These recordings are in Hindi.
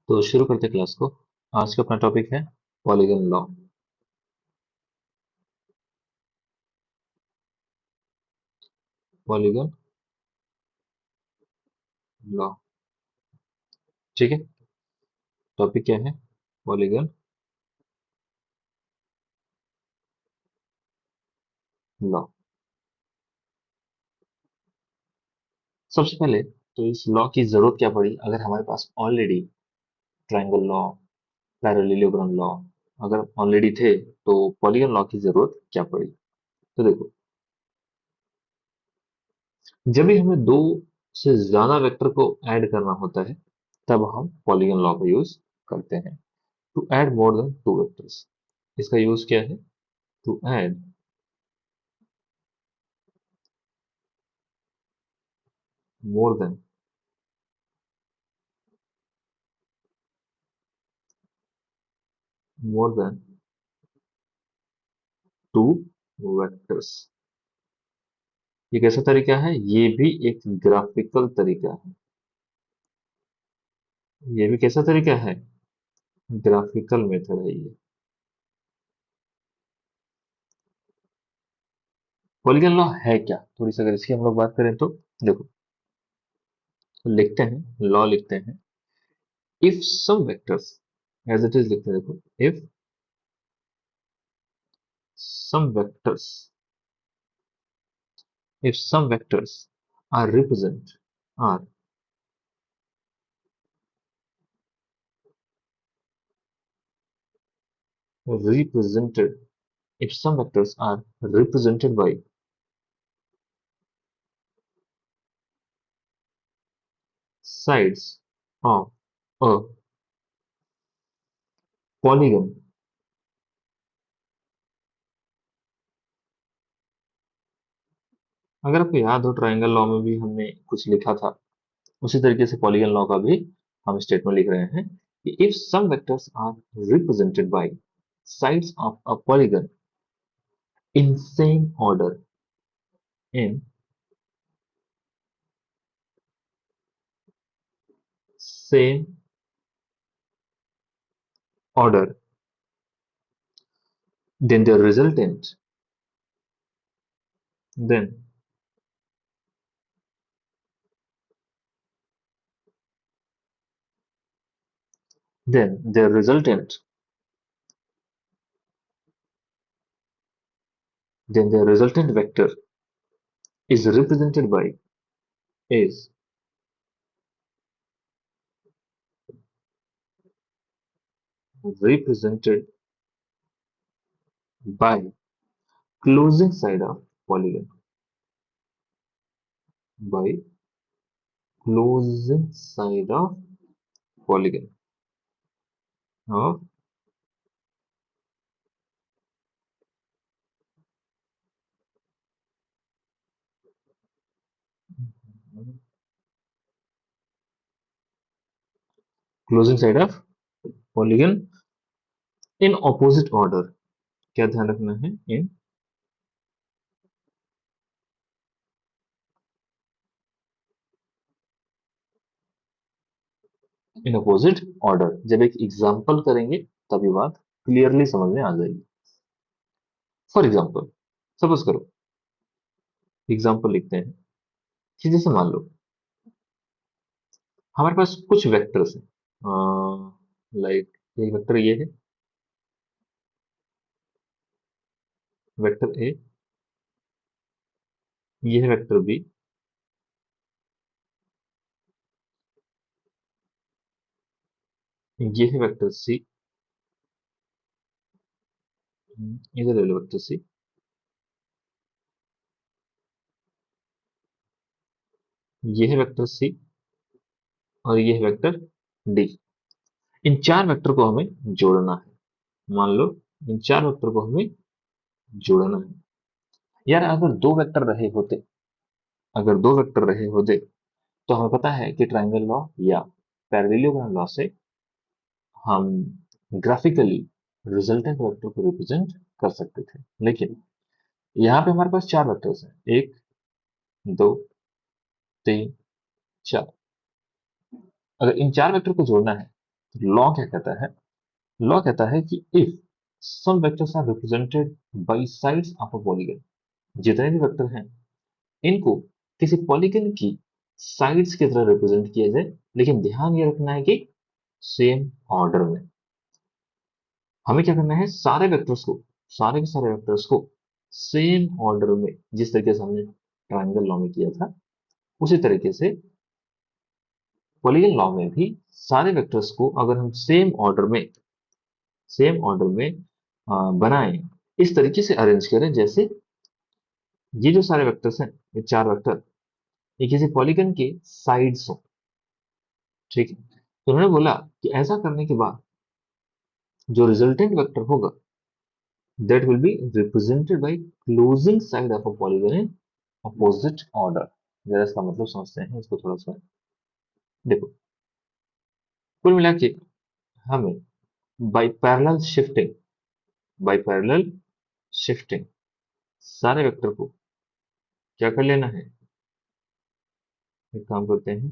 तो शुरू करते क्लास को। आज का अपना टॉपिक है पॉलीगन लॉ। पॉलीगन लॉ, ठीक है। टॉपिक क्या है? Polygon law. सबसे पहले तो इस लॉ की जरूरत क्या पड़ी अगर हमारे पास already triangle law, parallelogram law अगर ऑलरेडी थे, तो पॉलीगन लॉ की जरूरत क्या पड़ी? तो देखो, जब भी हमें दो से ज्यादा वेक्टर को ऐड करना होता है, तब हम पॉलीगन लॉ का यूज करते हैं। To add more than two vectors, इसका यूज क्या है? To add more than more than two vectors. ये कैसा तरीका है? ये भी एक ग्राफिकल तरीका है। ये भी कैसा तरीका है? ग्राफिकल मेथड है ये। पॉलीगन लॉ है क्या, थोड़ी सी अगर इसकी हम लोग बात करें तो देखो, लिखते हैं, लॉ लिखते हैं। If some vectors, as it is लिखते हैं, देखो, if some vectors, if some vectors are represented, if some vectors are represented by sides of a polygon, अगर आपको याद हो ट्रायंगल लॉ में भी हमने कुछ लिखा था, उसी तरीके से पॉलीगन लॉ का भी हम स्टेटमेंट लिख रहे हैं कि if some vectors are represented by sides of a polygon in same order, in same order, then the resultant, then the resultant, then the resultant vector is represented by, is represented by closing side of polygon, by closing side of polygon, of closing side of polygon in opposite order। क्या ध्यान रखना है? In opposite order. जब एक एग्जाम्पल करेंगे तब ये बात क्लियरली समझ में आ जाएगी। फॉर एग्जाम्पल, सपोज करो, एग्जाम्पल लिखते हैं कि जैसे मान लो हमारे पास कुछ वेक्टर्स हैं, लाइक एक वेक्टर ये है, वेक्टर ए, ये है वेक्टर बी, ये है वेक्टर सी, इधर ले लो वेक्टर सी, ये है वेक्टर सी, और ये है वेक्टर डी। इन चार वेक्टर को हमें जोड़ना है। मान लो इन चार वेक्टर को हमें जोड़ना है। यार अगर दो वेक्टर रहे होते, अगर दो वेक्टर रहे होते, तो हमें पता है कि ट्रायंगल लॉ या पैरेललोग्राम लॉ से हम ग्राफिकली रिजल्टेंट वेक्टर को रिप्रेजेंट कर सकते थे। लेकिन यहाँ पे हमारे पास चार वेक्टर्स हैं, एक, दो, तीन, चार। अगर इन चार वेक्टर को जोड़ना है लॉ क्या कहता है? लॉ कहता है कि if some vectors are represented by sides of a polygon, जितने भी वेक्टर हैं इनको किसी पॉलीगन की साइड्स की तरह रिप्रेजेंट किया जाए, लेकिन ध्यान ये रखना है कि सेम ऑर्डर में। हमें क्या करना है, सारे वेक्टर्स को, सारे के सारे वेक्टर्स को सेम ऑर्डर में, जिस तरीके से हमने ट्रायंगल लॉ में किया था उसी तरीके से पॉलीगन लॉ में भी सारे वेक्टर्स को अगर हम सेम ऑर्डर में बनाएं, इस तरीके से अरेंज करें जैसे ये जो सारे वेक्टर्स हैं, ये चार वेक्टर, ये किसी पॉलीगन के साइड्स हो। ठीक है, तो उन्होंने बोला कि ऐसा करने के बाद जो रिजल्टेंट वेक्टर होगा that will be represented by closing side of a polygon in opposite order। जरा इसका मतलब समझते हैं इसको थोड़ा सा। देखो, कुल मिला के हमें बाय पैरेलल शिफ्टिंग सारे वेक्टर को क्या कर लेना है, एक काम करते हैं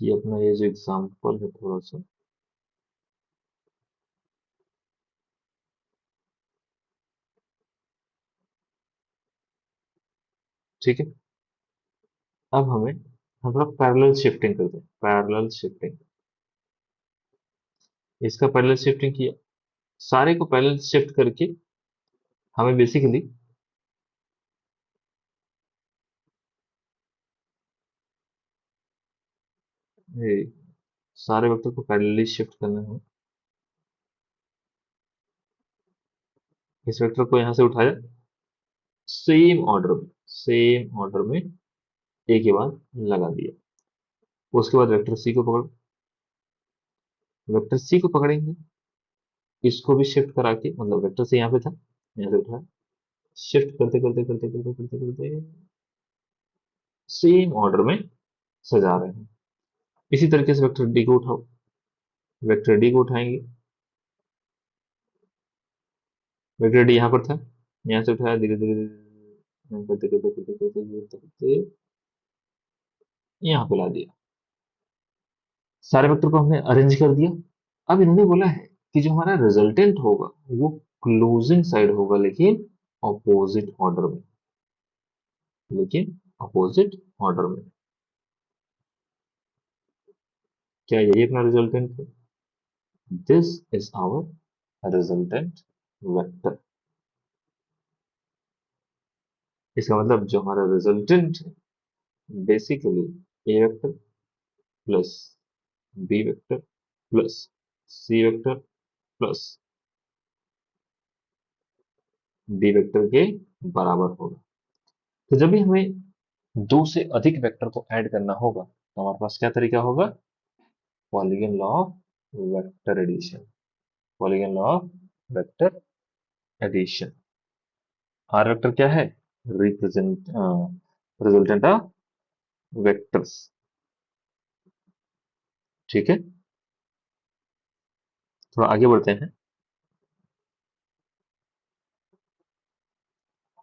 कि अपना ये जो एग्जांपल है थोड़ा सा, ठीक है। अब हम थोड़ा पैरेलल शिफ्टिंग करते हैं, पैरेलल शिफ्टिंग। इसका पैरेलल शिफ्टिंग किया, सारे को पैरेलल शिफ्ट करके हमें बेसिकली सारे वेक्टर को पैरेलली शिफ्ट करना है। इस वेक्टर को यहां से उठाया, सेम ऑर्डर में एक के बाद लगा दिया। उसके बाद वेक्टर सी को पकड़ेंगे, इसको भी शिफ्ट करा के, मतलब वेक्टर सी यहाँ पे था, यहाँ से उठाया, शिफ्ट करते करते करते करते करते करते सेम ऑर्डर में सजा रहे हैं। इसी तरीके से वेक्टर डी को उठाओ, वेक्टर डी को उठाएंगे, वेक्टर डी यहाँ पर था, यहाँ से उठाया, धीरे धीरे करते करते करते करते करते करते यहाँ पे ला दिया। सारे वेक्टर को हमने अरेंज कर दिया। अब इन्होंने बोला है कि जो हमारा रिजल्टेंट होगा वो क्लोजिंग साइड होगा, लेकिन अपोजिट ऑर्डर में, लेकिन अपोजिट ऑर्डर में। क्या यही अपना रिजल्टेंट है? This is our resultant vector. इसका मतलब जो हमारा रिजल्टेंट है basically A vector plus B vector plus C vector plus D vector के बराबर होगा। तो जब भी हमें दो से अधिक वेक्टर को ऐड करना होगा तो हमारे पास क्या तरीका होगा? Polygon law of vector addition. Polygon law of vector addition. R vector क्या है? Represent resultant of vectors. ठीक है, थोड़ा आगे बढ़ते हैं।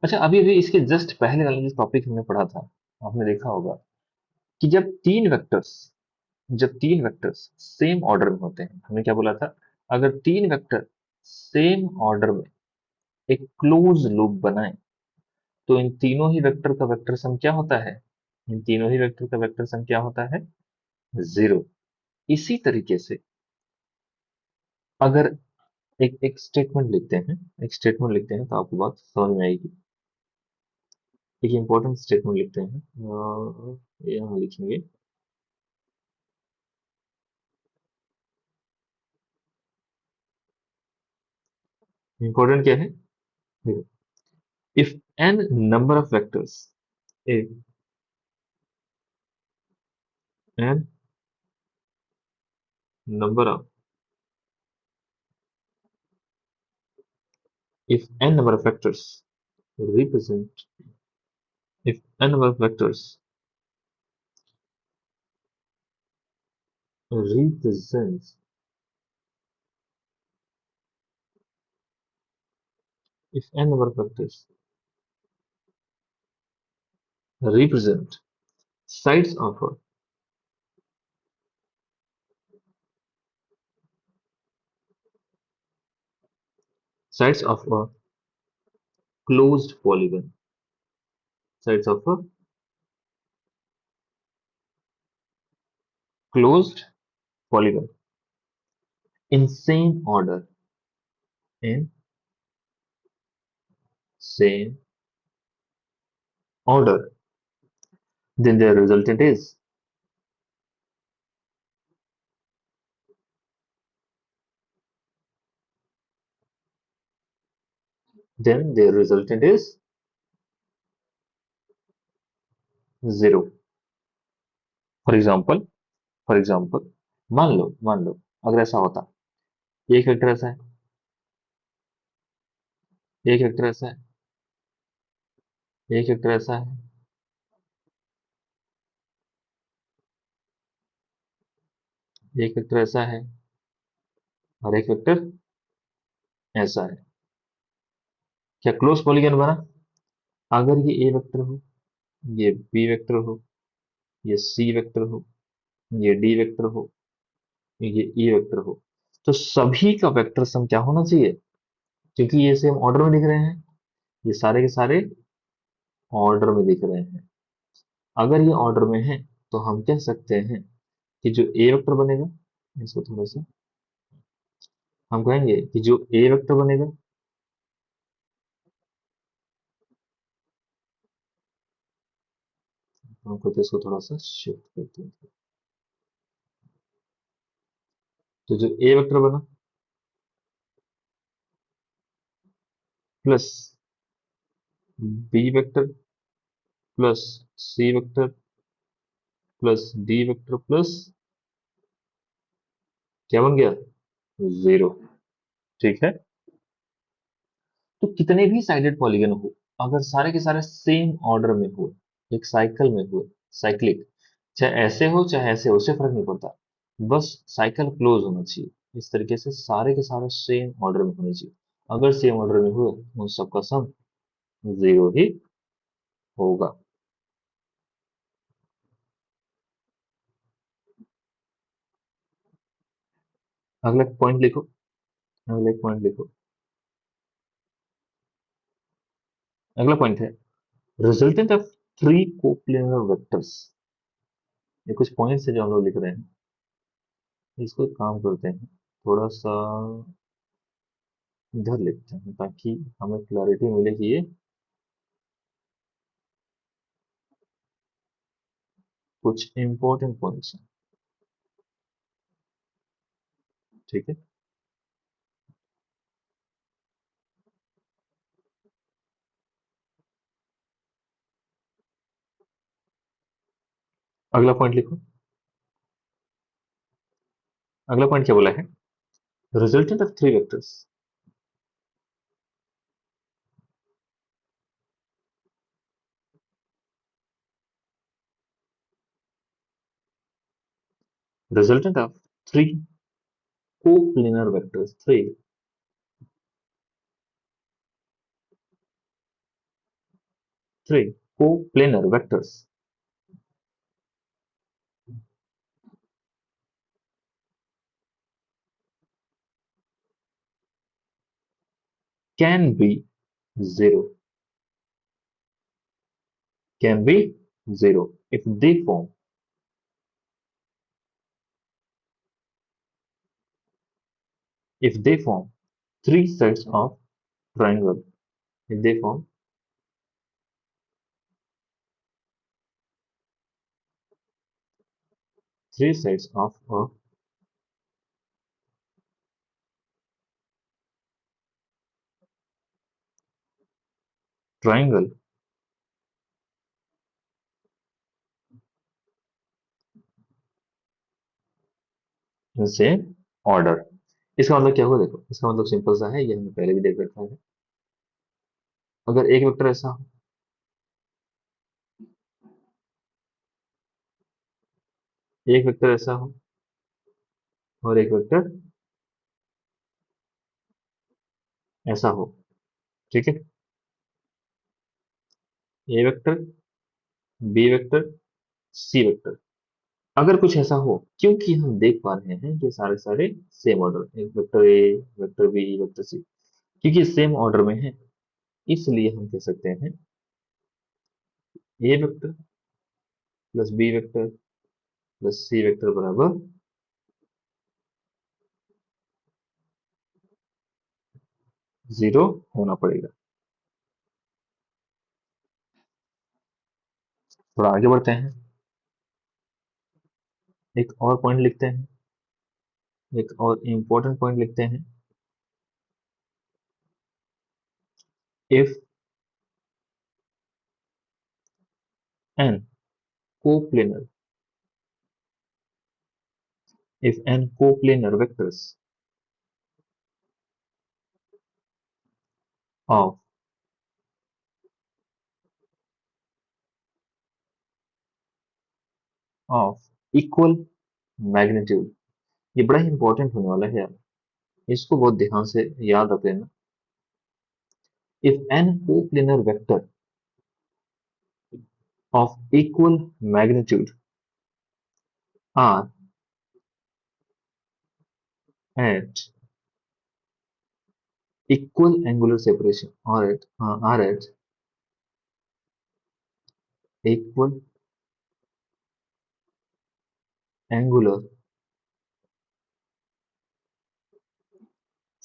अच्छा, अभी अभी इसके जस्ट पहले वाला जो टॉपिक हमने पढ़ा था, आपने देखा होगा कि जब तीन वेक्टर्स सेम ऑर्डर में होते हैं, हमने क्या बोला था? अगर तीन वेक्टर सेम ऑर्डर में एक क्लोज लूप बनाए तो इन तीनों ही वेक्टर का वेक्टर सम क्या होता है? इन तीनों ही वेक्टर का वेक्टर सम क्या होता है? 0। इसी तरीके से अगर एक एक स्टेटमेंट लिखते हैं, एक स्टेटमेंट लिखते हैं तो आपको बात समझ में आएगी। एक इंपॉर्टेंट स्टेटमेंट लिखते हैं, यहाँ लिखेंगे। इंपॉर्टेंट क्या है? देखो, if n number of vectors, if n number of if n number of vectors represent if n number of vectors represents if n number of vectors represent sides of sides of a closed polygon, sides of a closed polygon in same order, in same order, then their resultant is, then their resultant is 0. For example, मान लो अगर ऐसा होता, एक वेक्टर ऐसा है, एक वेक्टर ऐसा है, एक वेक्टर ऐसा है, एक वेक्टर ऐसा है, और एक वेक्टर ऐसा है, क्या क्लोज पॉलीगन बना? अगर ये ए वेक्टर हो, ये बी वेक्टर हो, ये सी वेक्टर हो, ये डी वेक्टर हो, ये ई वेक्टर हो, तो सभी का वेक्टर सम क्या होना चाहिए? क्योंकि ये सेम ऑर्डर में दिख रहे हैं, ये सारे के सारे ऑर्डर में दिख रहे हैं। अगर ये ऑर्डर में है तो हम कह सकते हैं कि जो ए वेक्टर बनेगा, इसको थोड़ा सा हम कहेंगे कि जो ए वेक्टर बनेगा, तो हम कहते हैं इसको थोड़ा सा शिफ्ट करते हैं, तो जो ए वेक्टर बना plus B vector plus C vector plus D vector plus क्या बन गया? 0। ठीक है, तो कितने भी साइडेड पॉलीगन हो, अगर सारे के सारे सेम ऑर्डर में हो, एक साइकिल में हो, साइक्लिक, चाहे ऐसे हो चाहे ऐसे हो, उससे फर्क नहीं पड़ता, बस साइकिल क्लोज होना चाहिए। इस तरीके से सारे के सारे सेम ऑर्डर में होने चाहिए। अगर सेम ऑर्डर में हुए उन सबका सम 0 ही होगा। अगला पॉइंट लिखो, अगला पॉइंट लिखो, अगला पॉइंट है resultant of three coplanar vectors. ये कुछ पॉइंट्स है जो हम लोग लिख रहे हैं, इसको एक काम करते हैं, थोड़ा सा इधर लिखते हैं ताकि हमें क्लैरिटी मिले कि ये कुछ इंपॉर्टेंट पॉइंट्स हैं। ठीक है, अगला पॉइंट लिखो, अगला पॉइंट क्या बोला है? Resultant of three vectors, resultant of three coplanar vectors, three coplanar vectors can be zero, can be zero if they form three sets of triangle, if they form three sets of a triangle in same order। इसका मतलब क्या हुआ? देखो, इसका मतलब सिंपल सा है, ये हमने पहले भी देख रखा है। अगर एक वेक्टर ऐसा हो, एक वेक्टर ऐसा हो और एक वेक्टर ऐसा हो, ठीक है, A vector, B vector, C vector, अगर कुछ ऐसा हो, क्योंकि हम देख पा रहे हैं कि सारे सारे सेम ऑर्डर, एक vector A, vector B, vector C, क्योंकि सेम ऑर्डर में है, इसलिए हम कह सकते हैं A vector plus B vector plus C vector बराबर 0 होना पड़ेगा। थोड़ा आगे बढ़ते हैं, एक और पॉइंट लिखते हैं, एक और इंपॉर्टेंट पॉइंट लिखते हैं। If n coplanar if n coplanar vectors of of equal magnitude, ये बड़ा ही इंपॉर्टेंट होने वाला है यार, इसको बहुत ध्यान से याद रख लेना। if n coplanar vector of equal magnitude are at equal angular separation are at equal angular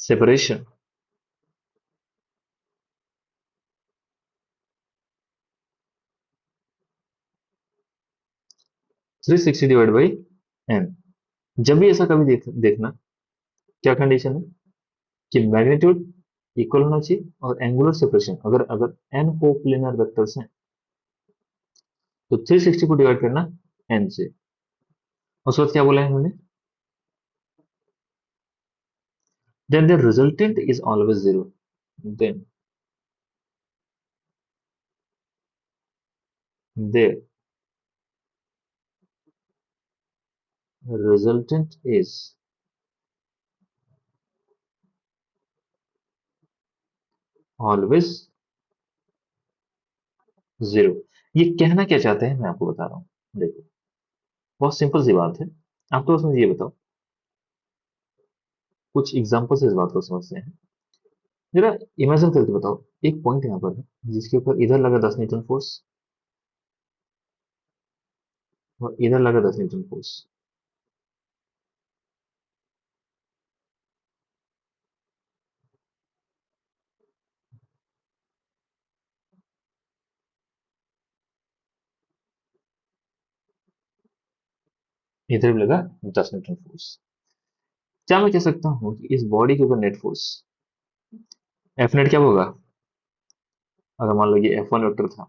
separation, 360 divide by n। जब भी ऐसा कभी देखना, क्या कंडीशन है कि मैग्नीट्यूड इक्वल होना चाहिए और एंगुलर सेपरेशन, अगर अगर n कोप्लेनर वेक्टर्स हैं तो 360 को डिवाइड करना n से। उस वक्त क्या बोला है हमने, then the resultant is always zero, then their resultant is always zero। ये कहना क्या चाहते हैं मैं आपको बता रहा हूँ, देखो बहुत सिंपल सी बात है। आप तो बस मुझे ये बताओ, कुछ एग्जांपल से इस बात को समझते हैं। जरा इमेजिन करके बताओ, एक पॉइंट यहाँ पर है जिसके ऊपर इधर लगा 10 न्यूटन फोर्स और इधर लगा 10 न्यूटन फोर्स। इधर भी लगा 10 न्यूटन फोर्स। क्या मैं कह सकता हूँ कि इस बॉडी के ऊपर नेट फोर्स एफ नेट क्या होगा, अगर मान लो ये F1 वेक्टर था,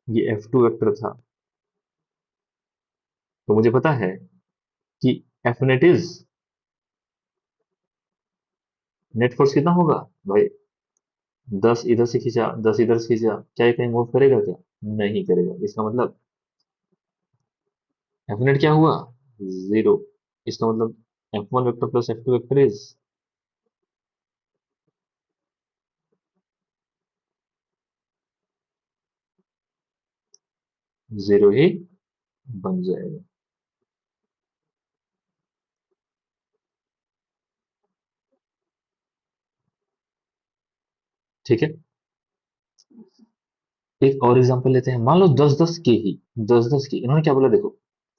ये F2 वेक्टर था, तो मुझे पता है कि F net is net force कितना होगा भाई, 10 इधर से खींचा 10 इधर से खींचा, क्या ये कहीं मूव करेगा क्या, नहीं करेगा। इसका मतलब एफ नेट क्या हुआ, 0। इसका मतलब F1 vector plus F2 vector is 0 ही बन जाएगा। ठीक है, एक और एग्जांपल लेते हैं। मान लो 10-10 के ही 10-10 की, इन्होंने क्या बोला देखो,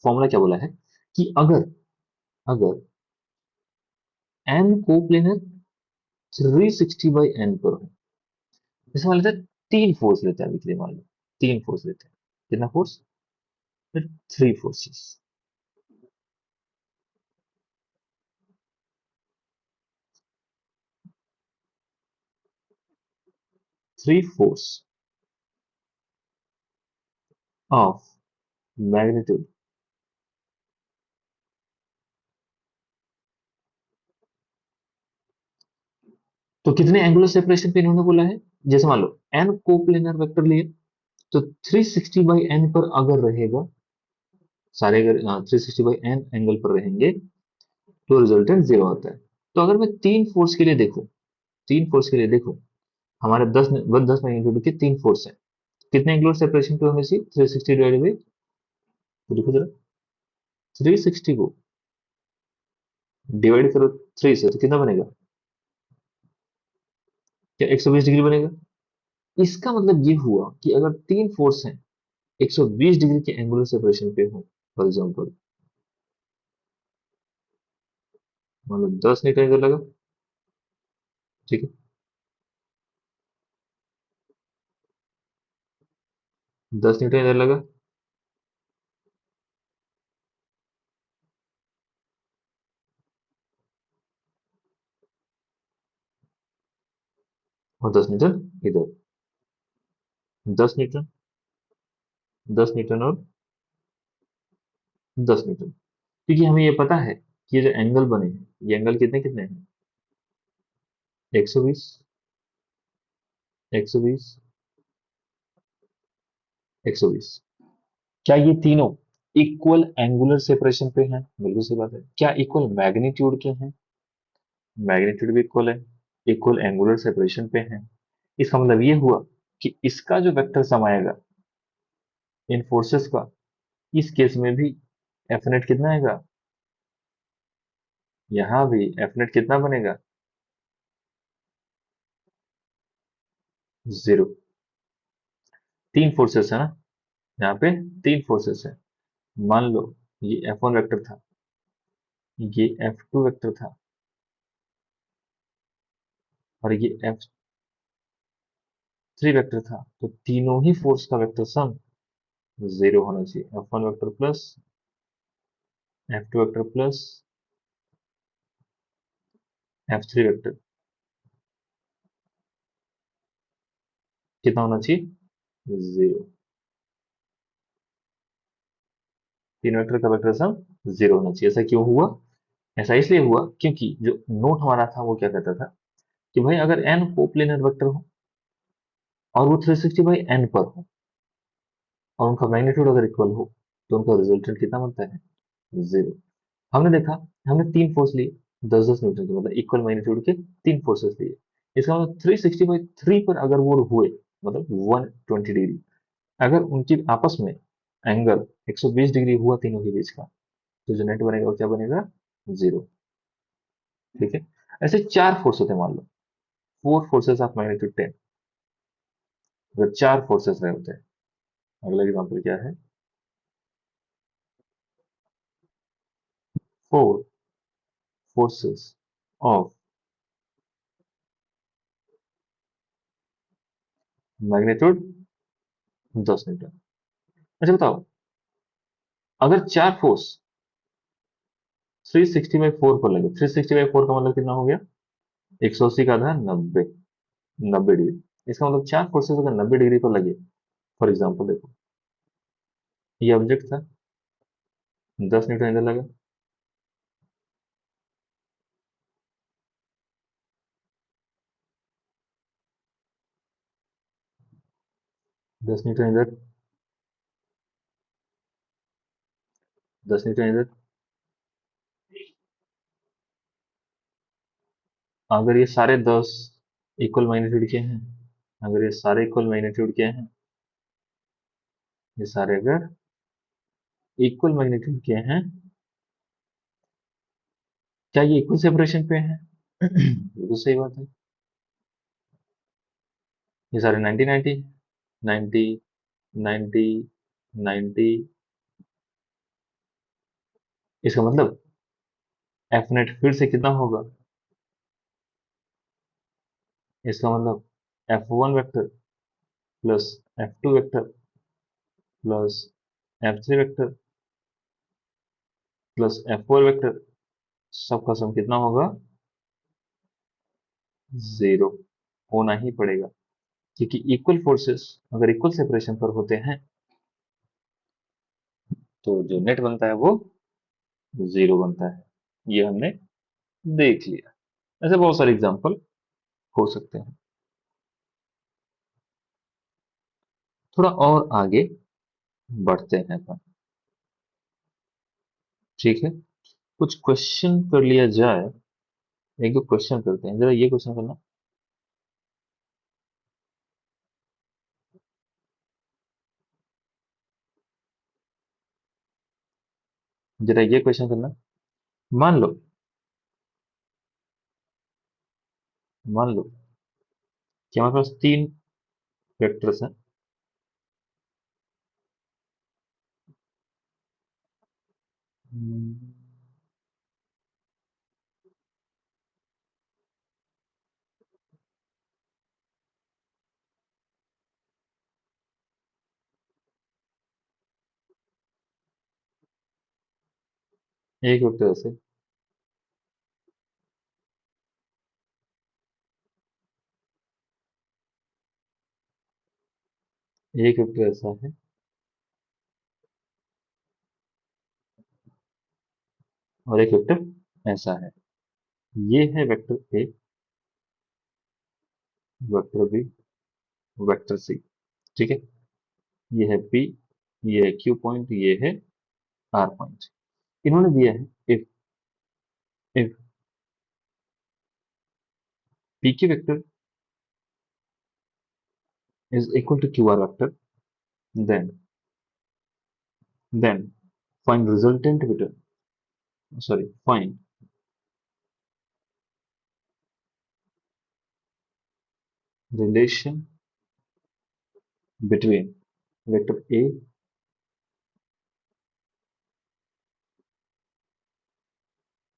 फॉर्मूला क्या बोला है कि अगर अगर n कोप्लेनर 360 बाई n पर हो, जैसे मान लेते हैं तीन फोर्स लेते हैं अभी के लिए, मान लो तीन फोर्स लेते हैं, कितना force, three forces, three force of magnitude. तो कितने एंगुलर सेपरेशन पे इन्होंने बोला है, जैसे मान लो n कोप्लेनर वेक्टर लिए, तो 360 बाई n पर अगर रहेगा, सारे अगर 360 बाई n एंगल पर रहेंगे तो रिजल्टेंट जीरो आता है। तो अगर मैं तीन फोर्स के लिए देखूं, तीन फोर्स के लिए देखूं, हमारे 10 मैग्नीट्यूड के तीन फोर्स हैं, कितने एंगुलर सेपरेशन पे होने चाहिए, 360 डिवाइडेड बाई, तो देखो जरा 360 को डिवाइड करो 3 से तो कितना बनेगा, क्या 120 डिग्री बनेगा? इसका मतलब ये हुआ कि अगर तीन फोर्स हैं 120 डिग्री के एंगुलर सेपरेशन पे हो, फॉर एग्जांपल मतलब 10 न्यूटन इधर लगा, ठीक है, 10 न्यूटन इधर लगा, और 10 न्यूटन इधर, 10 न्यूटन, 10 न्यूटन और 10 न्यूटन, क्योंकि हमें ये पता है कि ये जो एंगल बने हैं ये एंगल कितने कितने हैं, 120, 120, 120। क्या ये तीनों इक्वल एंगुलर सेपरेशन पे हैं? बिल्कुल सही बात है। क्या इक्वल मैग्नीट्यूड के हैं? मैग्नीट्यूड भी इक्वल है, इक्वल एंगुलर सेपरेशन पे हैं। इसका मतलब ये हुआ कि इसका जो वेक्टर सम आएगा इन फोर्सेस का, इस केस में भी एफ नेट कितना आएगा, यहां भी एफ नेट कितना बनेगा, जीरो। तीन फोर्सेस है ना, यहाँ पे तीन फोर्सेस है। मान लो ये एफ वन वेक्टर था, ये एफ टू वेक्टर था, और ये एफ थ्री वेक्टर था, तो तीनों ही फोर्स का वेक्टर सम जीरो होना चाहिए। F one vector plus F two vector plus F three vector कितना होना चाहिए, जीरो। तीन वेक्टर का वेक्टर सम जीरो होना चाहिए। ऐसा क्यों हुआ? ऐसा इसलिए हुआ क्योंकि जो नोट हमारा था वो क्या कहता था कि भाई अगर एन कोप्लेनर वेक्टर हो और वो 360 बाई एन पर हो और उनका मैग्नीट्यूड अगर इक्वल हो, तो उनका रिजल्टेंट कितना बनता है, जीरो। हमने देखा, हमने तीन फोर्स लिए 10-10 न्यूटन के, मतलब इक्वल मैग्नीट्यूड के तीन फोर्सेस लिए। इसका मतलब 360/3 पर अगर वो हुए, मतलब 120 डिग्री, अगर उनकी आपस में एंगल 120 डिग्री हुआ तीनों के बीच का, तो जो नेट बनेगा वो क्या बनेगा, जीरो। ठीक है। ऐसे चार फोर्स होते हैं, मान लो फोर फोर्सेस ऑफ मैग्नीट्यूड 10, अगर चार फोर्सेस रहे होते हैं। अगला एग्जांपल क्या है, four forces of magnitude 10 Newton. अच्छा बताओ, अगर चार फोर्स 360/4 पर लगे, 360/4 का मतलब कितना हो गया, 180 का आधा 90, 90 डिग्री। इसका मतलब चार फोर्सेस अगर 90 डिग्री पर लगे, फॉर एग्जाम्पल देखो, ये ऑब्जेक्ट था, 10 न्यूटन इधर लगा, 10 न्यूटन इधर, 10 न्यूटन इधर। अगर ये सारे 10 इक्वल मैग्नीट्यूड के हैं, अगर ये सारे इक्वल मैग्नीट्यूड के हैं, ये सारे अगर इक्वल मैग्नीट्यूड के हैं, क्या ये इक्वल सेपरेशन पे हैं? बिल्कुल सही बात है। ये सारे 90-90, 90, 90, 90। इसका मतलब एफ नेट फिर से कितना होगा, इसका मतलब F one vector plus F two vector plus F three vector plus F four vector, सबका सम कितना होगा, जीरो होना ही पड़ेगा। क्योंकि इक्वल फोर्सेस अगर इक्वल सेपरेशन पर होते हैं, तो जो नेट बनता है वो जीरो बनता है। ये हमने देख लिया। ऐसे बहुत सारे एग्जांपल हो सकते हैं। थोड़ा और आगे बढ़ते हैं अपन, ठीक है। कुछ क्वेश्चन कर लिया जाए। एक दो क्वेश्चन करते हैं, जरा ये क्वेश्चन करना, जरा ये क्वेश्चन करना। मान लो, मान लो कि हमारे पास तीन वेक्टर्स हैं। हम्म, एक वेक्टर ऐसे, एक वेक्टर ऐसा है, और एक वेक्टर ऐसा है। ये है vector A, vector B, vector C. ठीक है, ये है पी, ये है क्यू पॉइंट, ये है आर पॉइंट। इन्होंने दिया है if P Q vector is equal to QR vector, then find resultant between, sorry, find relation between vector A,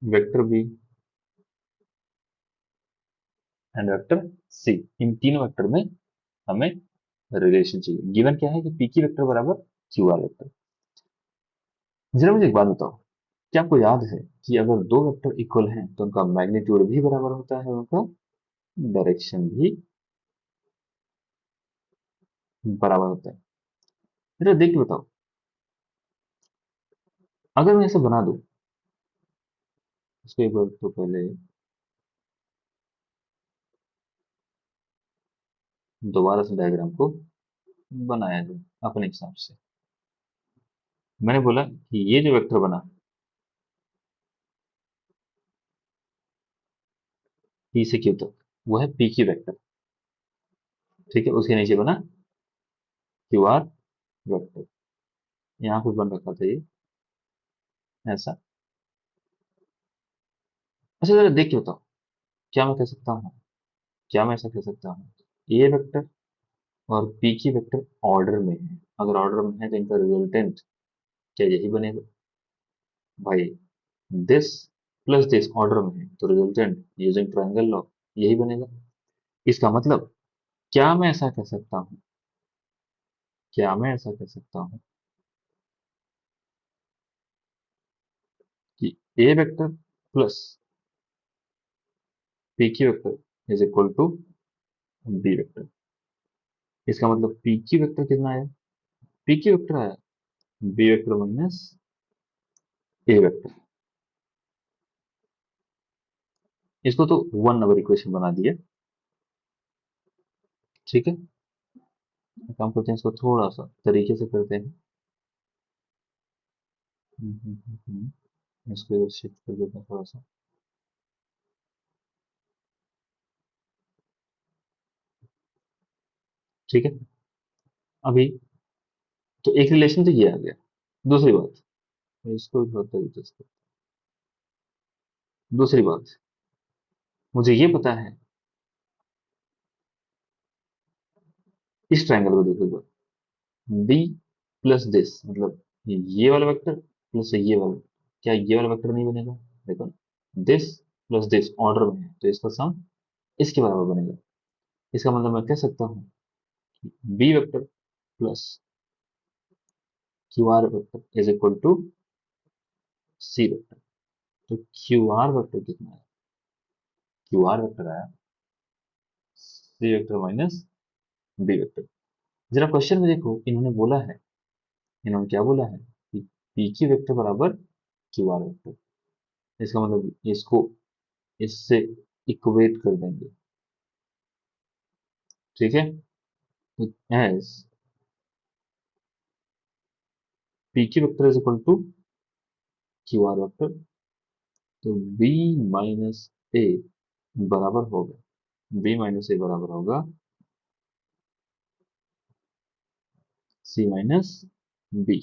vector B and vector C। इन तीनों वेक्टर में हमें रिलेशन चाहिए। गिवन क्या है कि पी की वेक्टर बराबर क्यू आर वेक्टर। जरा मुझे एक बात बताओ, क्या आपको याद है कि अगर दो वेक्टर इक्वल हैं तो उनका मैग्नीट्यूड भी बराबर होता है, उनका डायरेक्शन भी बराबर होता है। जरा देख के बताओ, अगर मैं ऐसे बना दूं, इसको एक बार तो पहले दोबारा से डायग्राम को बनाया जाए अपने हिसाब से। मैंने बोला कि ये जो वेक्टर बना पी से क्यू तक, वो है पी की वेक्टर। ठीक है, उसके नीचे बना क्यू आर वेक्टर। यहाँ पे बन रखा था ये ऐसा। अच्छा जरा देख के बताओ, क्या मैं कह सकता हूँ, क्या मैं ऐसा कह सकता हूँ, ए वेक्टर और पी की वेक्टर ऑर्डर में है। अगर ऑर्डर में है तो इनका रिजल्टेंट क्या यही बनेगा? भाई दिस प्लस दिस ऑर्डर में है तो रिजल्टेंट यूजिंग ट्रायंगल लॉ यही बनेगा। इसका मतलब क्या मैं ऐसा कह सकता हूँ, क्या मैं ऐसा कह सकता हूँ कि A vector plus P Q vector is equal to B vector. इसका मतलब पी की वेक्टर कितना आया? पी की वेक्टर आया बी वेक्टर माइनस ए वेक्टर। इसको तो वन नंबर इक्वेशन बना दिया। ठीक है, काम करते हैं, इसको थोड़ा सा तरीके से करते हैं। इसको इधर शिफ्ट कर देते हैं थोड़ा सा। ठीक है, अभी तो एक रिलेशन तो ये आ गया। दूसरी बात, इसको भी थोड़ा तरीके से। दूसरी बात, मुझे ये पता है, इस ट्रायंगल को देखो एक बार, बी प्लस दिस मतलब ये वाला वेक्टर प्लस ये वाला, क्या ये वाला वेक्टर नहीं बनेगा? देखो, दिस प्लस दिस ऑर्डर में है तो इसका सम इसके बराबर बनेगा। इसका मतलब मैं कह सकता हूँ B vector plus Q R vector is equal to C vector. तो क्यू आर वेक्टर कितना है? क्यू आर वेक्टर आया C vector minus B vector. जरा क्वेश्चन में देखो, इन्होंने बोला है, इन्होंने क्या बोला है कि पी की वेक्टर बराबर क्यू आर वेक्टर। इसका मतलब इसको इससे इक्वेट कर देंगे। ठीक है, as P Q vector is equal to Q R vector, तो बी माइनस ए बराबर होगा, बी माइनस ए बराबर होगा सी माइनस बी।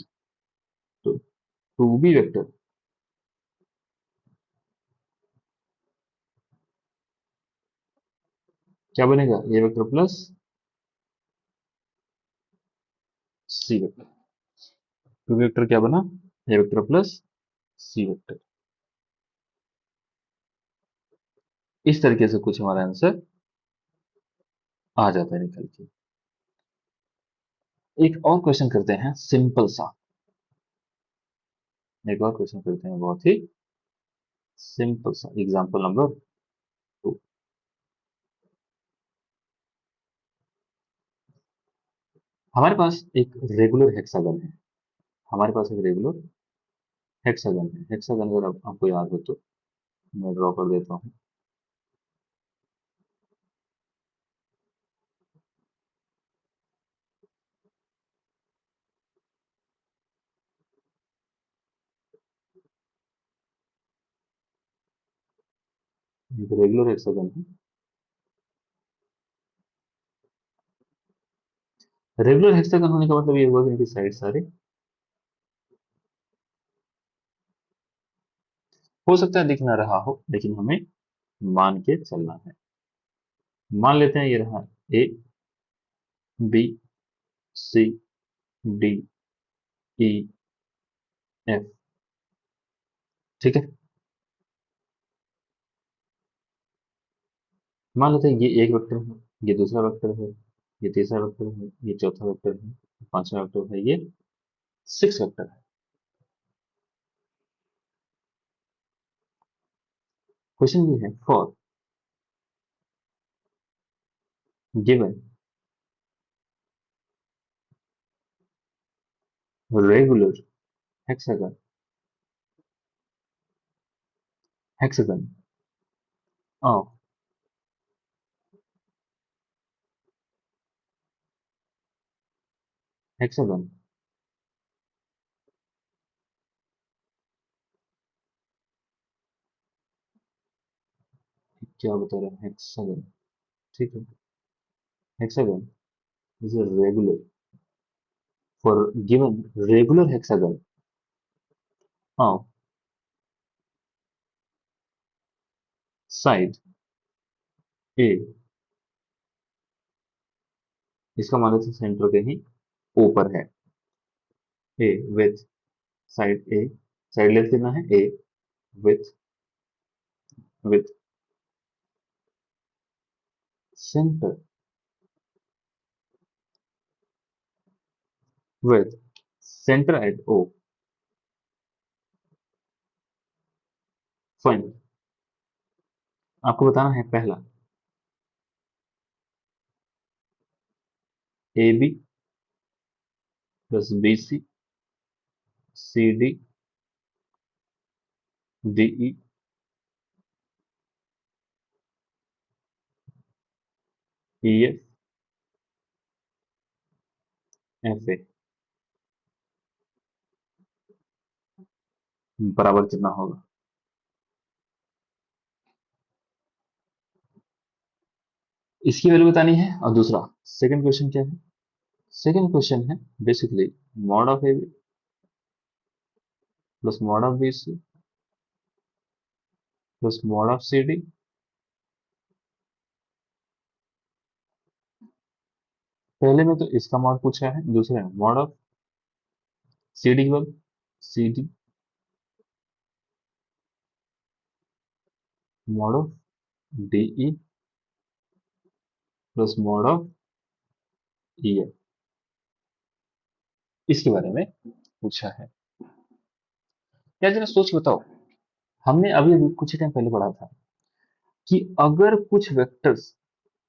तो टू बी वेक्टर क्या बनेगा, A vector plus C vector. Two vector क्या बना, A vector plus C vector. इस तरीके से कुछ हमारा आंसर आ जाता है निकल के। एक और क्वेश्चन करते हैं सिंपल सा, एक और क्वेश्चन करते हैं बहुत ही सिंपल सा, एग्जांपल नंबर 2। हमारे पास एक रेगुलर हेक्सागन है, हमारे पास एक रेगुलर हेक्सागन है। हेक्सागन अगर आपको याद हो तो मैं ड्रॉ कर देता हूँ। एक रेगुलर हेक्सागन है। रेगुलर हेक्सागन होने का मतलब ये हुआ कि इनकी साइड सारे, हो सकता है दिख ना रहा हो लेकिन हमें मान के चलना है। मान लेते हैं ये रहा ए, बी, सी, डी, ई, एफ। ठीक है, मान लेते हैं ये एक वेक्टर है, ये दूसरा वेक्टर है, ये तीसरा वेक्टर है, ये चौथा वेक्टर है, पांचवा वेक्टर है, ये सिक्स वेक्टर है। क्वेश्चन ये है, for given regular hexagon, hexagon of hexagon, क्या बता रहे हैं, हेक्सागन। ठीक है, hexagon is a regular, for given regular hexagon of side A, इसका मान लेते हैं सेंटर कहीं ऊपर है, A with side A, side length कितना है A, with with center, with center at O, fine. आपको बताना है पहला A B plus B C D, D E, E F, F A बराबर कितना होगा। इसकी वैल्यू बतानी है। और दूसरा सेकंड क्वेश्चन क्या है, सेकंड क्वेश्चन है basically mod of A B plus mod of B C plus mod of C D. पहले में तो इसका मॉड पूछा है, दूसरे में mod of C D, C D mod of D E plus mod of E F, इसके बारे में पूछा है। यार जरा सोच के बताओ, हमने अभी अभी कुछ टाइम पहले पढ़ा था कि अगर कुछ वेक्टर्स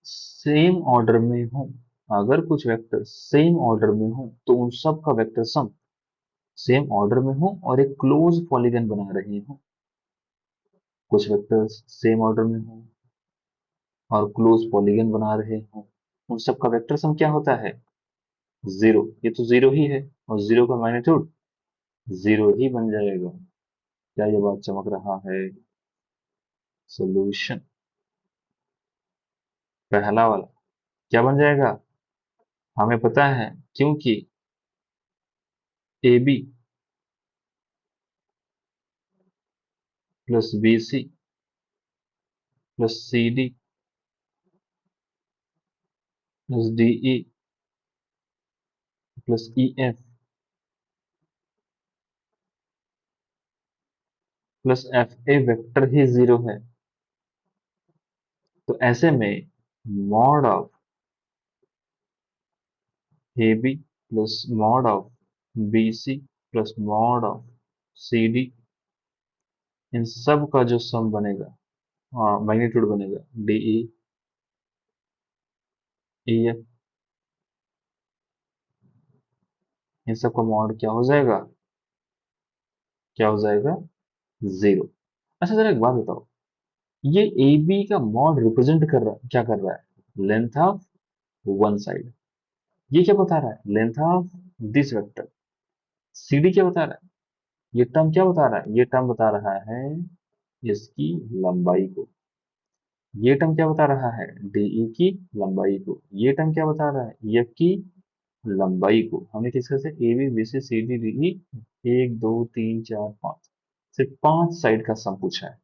सेम ऑर्डर में हो, अगर कुछ वेक्टर सेम ऑर्डर में हो तो उन सब का वेक्टर सम सेम ऑर्डर में हो और एक क्लोज पॉलीगन बना रहे हो। कुछ वेक्टर्स सेम ऑर्डर में हो और क्लोज पॉलीगन बना रहे हो, उन सब का वेक्टर सम क्या होता है, जीरो। ये तो जीरो ही है और जीरो का मैग्नीट्यूड जीरो ही बन जाएगा। क्या ये बात चमक रहा है। सॉल्यूशन पहला वाला क्या बन जाएगा, हमें पता है क्योंकि A B plus B C plus C D plus D E plus E F plus F A vector ही जीरो है, तो ऐसे में mod of A B plus mod of B C plus mod of C D, इन सब का जो सम बनेगा, हाँ मैग्नीट्यूड बनेगा डी ई ई एफ, इन सब का मॉड क्या हो जाएगा, क्या हो जाएगा, जीरो। अच्छा जरा एक बात बताओ, ये ए बी का मॉड रिप्रेजेंट कर रहा क्या कर रहा है, लेंथ ऑफ वन साइड। ये क्या बता रहा है, length of this vector. C D क्या बता रहा है, ये टर्म क्या बता रहा है, ये टर्म बता रहा है इसकी लंबाई को। ये टर्म क्या बता रहा है, डीई की लंबाई को। ये टर्म क्या बता रहा है, एफ की लंबाई को। हमने किसके से, A B B C C D D E, एक दो तीन चार पांच, सिर्फ पांच साइड का सम पूछा है।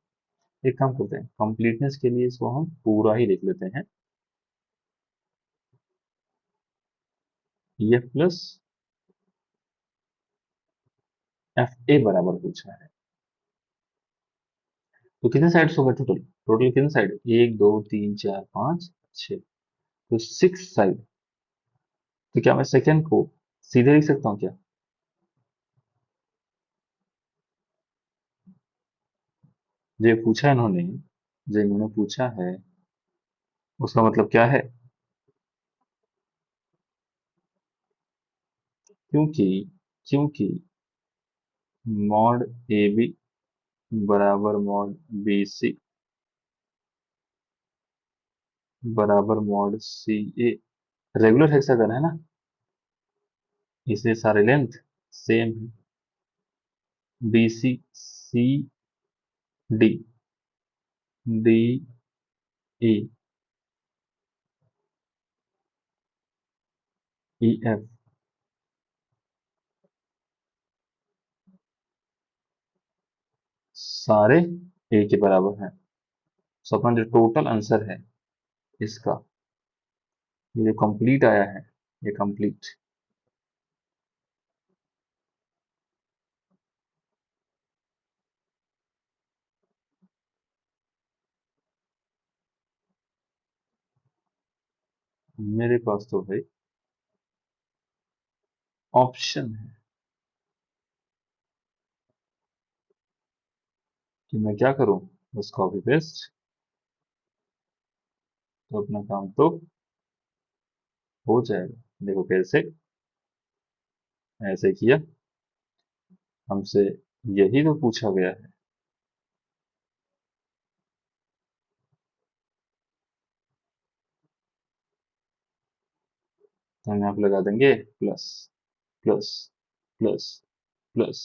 एक काम करते हैं, कंप्लीटनेस के लिए इसको हम पूरा ही लिख लेते हैं, एफ प्लस एफ ए बराबर पूछा है। तो कितने साइड्स हो गए टोटल, टोटल कितने साइड, एक दो तीन चार पांच छह, तो सिक्स साइड। तो क्या मैं सेकेंड को सीधे लिख सकता हूँ क्या, जो ये पूछा है इन्होंने, जो इन्होंने पूछा है उसका मतलब क्या है, क्योंकि क्योंकि मॉड ए बी बराबर मॉड बी सी बराबर mod C A regular hexagon है ना, इसलिए सारे लेंथ सेम है, B C C D D E E F सारे ए के बराबर हैं। सो अपना जो टोटल आंसर है इसका, ये जो कंप्लीट आया है, ये कंप्लीट। मेरे पास तो भाई ऑप्शन है कि मैं क्या करूं, बस कॉपी पेस्ट, तो अपना काम तो हो जाएगा। देखो कैसे, ऐसे किया, हमसे यही तो पूछा गया है, तो हम यहाँ पे लगा देंगे प्लस प्लस प्लस प्लस,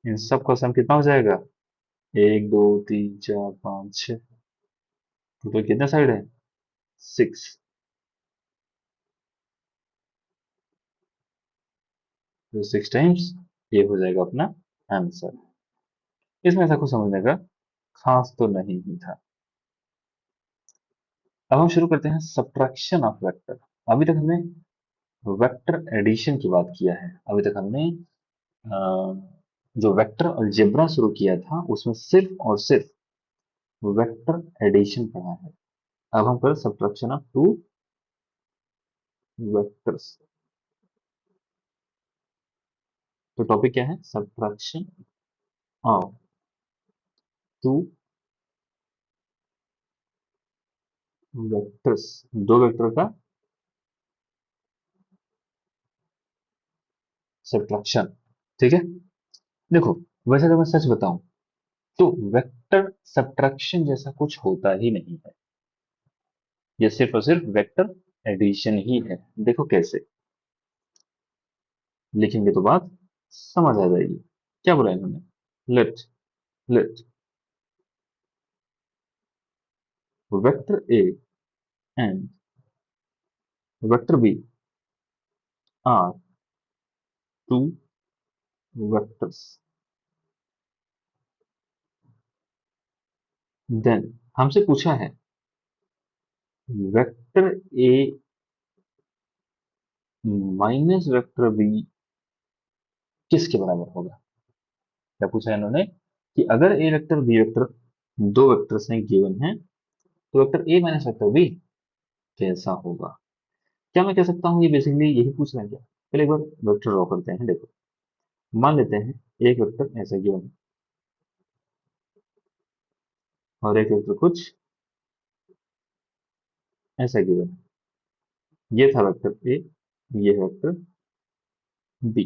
इन सब का सम कितना हो जाएगा, एक दो तीन चार पाँच छः, टोटल कितने साइड है, सिक्स। तो सिक्स टाइम्स ये हो जाएगा अपना आंसर। इसमें ऐसा कुछ समझने का खास तो नहीं ही था। अब हम शुरू करते हैं सब्ट्रैक्शन ऑफ वेक्टर। अभी तक हमने वेक्टर एडिशन की बात किया है, अभी तक हमने जो वेक्टर अलजेब्रा शुरू किया था उसमें सिर्फ और सिर्फ वेक्टर एडिशन पढ़ा है। अब हम करें सब्ट्रैक्शन ऑफ टू वेक्टर्स। तो टॉपिक क्या है, सब्ट्रैक्शन ऑफ टू वेक्टर्स, दो वेक्टर का सब्ट्रैक्शन। ठीक है, देखो वैसे अगर मैं सच बताऊं तो वेक्टर सब्ट्रैक्शन जैसा कुछ होता ही नहीं है, ये सिर्फ और सिर्फ वेक्टर एडिशन ही है। देखो कैसे लिखेंगे तो बात समझ आ जाएगी। क्या बोला इन्होंने, let let vector A and vector B are two vectors then हमसे पूछा है vector A minus vector B किसके बराबर होगा। क्या पूछा है इन्होंने कि अगर ए वेक्टर बी वेक्टर दो वेक्टर्स हैं गिवन है तो vector A minus vector B कैसा होगा। क्या मैं कह सकता हूँ ये बेसिकली यही पूछ रहे हैं क्या। पहले एक बार वेक्टर ड्रॉ करते हैं। देखो मान लेते हैं एक वेक्टर ऐसा गिवन है और एक वेक्टर कुछ ऐसा गिवन है। ये था वेक्टर ए, ये है वेक्टर बी।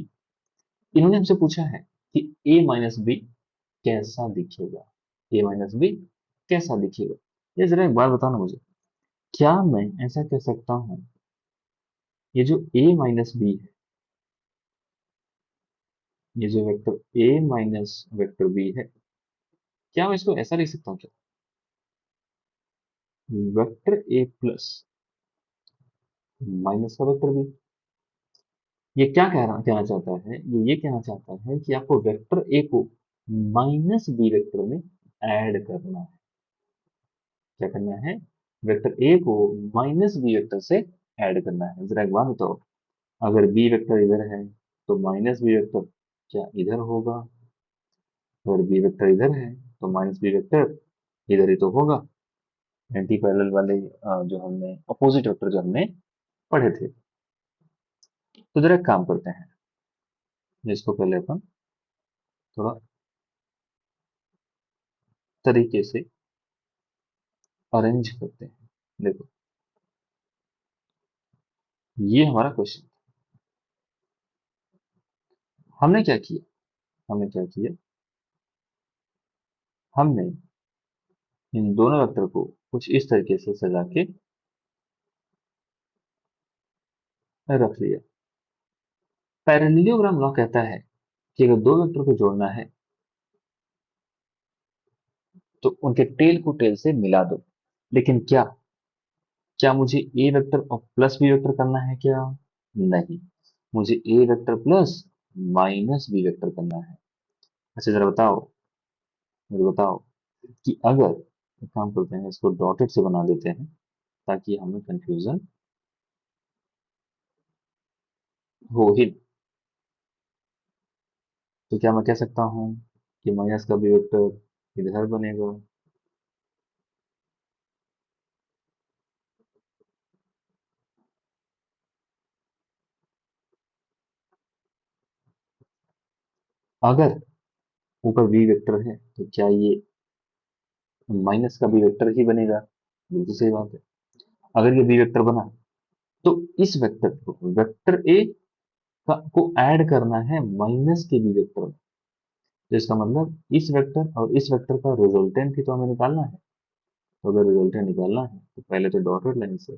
इन्होंने हमसे पूछा है कि ए माइनस बी कैसा दिखेगा। ए माइनस बी कैसा दिखेगा। ये जरा एक बार बताओ ना मुझे। क्या मैं ऐसा कह सकता हूँ ये जो ए माइनस बी है, ये जो vector A minus vector B है, क्या मैं इसको ऐसा लिख सकता हूँ क्या वेक्टर ए प्लस माइनस का वेक्टर बी। ये क्या कहना चाहता है ये कहना चाहता है कि आपको वेक्टर ए को माइनस बी वेक्टर में ऐड करना है। क्या करना है वेक्टर ए को माइनस बी वेक्टर से ऐड करना है। जरा एक बात बताओ, अगर बी वेक्टर इधर है तो माइनस बी वेक्टर क्या इधर होगा। अगर बी वेक्टर इधर है तो माइनस बी वेक्टर इधर ही तो होगा। एंटी पैरेलल वाले जो हमने अपोजिट वेक्टर जो हमने पढ़े थे। तो जरा एक काम करते हैं, जिसको पहले अपन थोड़ा तरीके से अरेंज करते हैं। देखो ये हमारा क्वेश्चन। हमने क्या किया, हमने क्या किया, हमने इन दोनों वेक्टर को कुछ इस तरीके से सजा के रख लिया। पैरेललोग्राम लॉ कहता है कि अगर दो वेक्टर को जोड़ना है तो उनके टेल को टेल से मिला दो। लेकिन क्या क्या मुझे ए वेक्टर और प्लस बी वेक्टर करना है क्या। नहीं, मुझे A vector plus minus B vector करना है। अच्छा जरा बताओ, मुझे बताओ कि अगर एक काम करते हैं इसको डॉटेड से बना देते हैं ताकि हमें कंफ्यूजन हो ही। तो क्या मैं कह सकता हूँ कि माइनस का बी वेक्टर इधर बनेगा। अगर ऊपर बी वेक्टर है तो क्या ये माइनस का बी वेक्टर ही बनेगा। बिल्कुल सही बात है। अगर ये बी वेक्टर बना तो इस वेक्टर को वेक्टर ए को ऐड करना है माइनस के बी वेक्टर में। तो इसका मतलब इस वेक्टर और इस वेक्टर का रिजल्टेंट ही तो हमें निकालना है। तो अगर रिजल्टेंट निकालना है तो पहले तो डॉटेड लाइन से,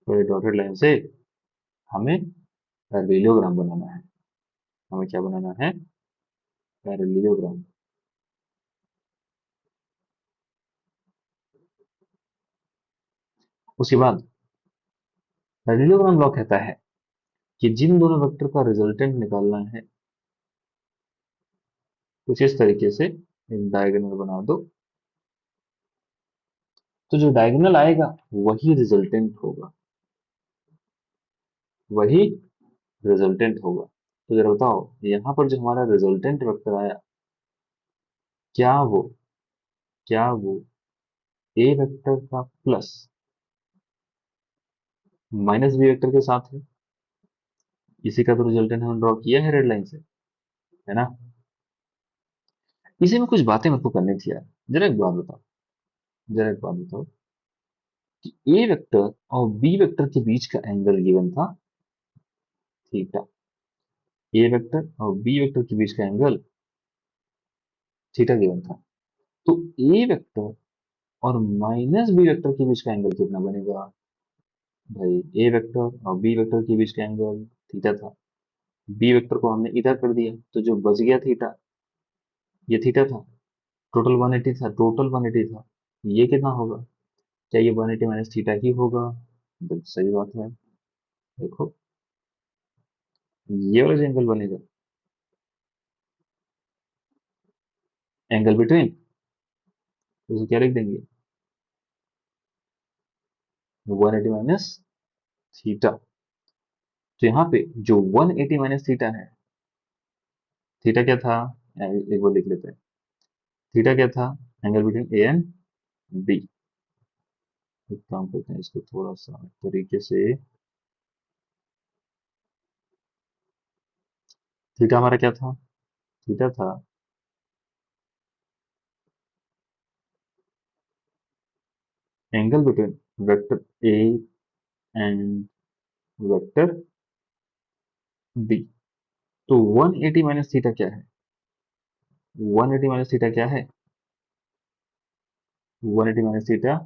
पहले डॉटेड लाइन से हमें पैरेललोग्राम बनाना है। हमें क्या बनाना है पैरेललोग्राम। उसके बाद पैरेललोग्राम लॉ कहता है कि जिन दोनों वेक्टर का रिजल्टेंट निकालना है कुछ इस तरीके से एक डायगोनल बना दो। तो जो डायगोनल आएगा वही रिजल्टेंट होगा, वही रिजल्टेंट होगा। तो जरा बताओ यहाँ पर जो हमारा रिजल्टेंट वेक्टर आया, क्या वो क्या वो ए वेक्टर का प्लस माइनस बी वेक्टर के साथ है। इसी का तो रिजल्टेंट हमने ड्रॉ किया है रेड लाइन से, है ना। इसी में कुछ बातें मेरे को करनी थी यार। जरा एक बात बताओ, जरा एक बात बताओ कि ए वेक्टर और बी वेक्टर के बीच का एंगल गिवन था थीटा। ए वेक्टर और बी वेक्टर के बीच का एंगल थीटा गिवन था। तो ए वेक्टर और माइनस बी वेक्टर के बीच का एंगल कितना बनेगा। भाई ए वेक्टर और बी वेक्टर के बीच का एंगल थीटा था। बी वेक्टर को हमने इधर कर दिया तो जो बच गया थीटा, ये थीटा था। टोटल 180 था, टोटल 180 था। ये कितना होगा, क्या ये 180 माइनस थीटा ही होगा। बिल्कुल सही बात है। देखो ये वाला जो एंगल बनेगा एंगल बिटवीन, तो क्या लिख देंगे, 180 माइनस थीटा। तो यहाँ पे जो 180 माइनस थीटा है, थीटा क्या था, एक बार लिख लेते हैं, थीटा क्या था, angle between A and B. एक काम करते हैं, इसको थोड़ा सा तरीके से, थीटा हमारा क्या था, थीटा था angle between vector A and vector B. तो 180 माइनस थीटा क्या है, 180 माइनस थीटा क्या है, 180 माइनस थीटा,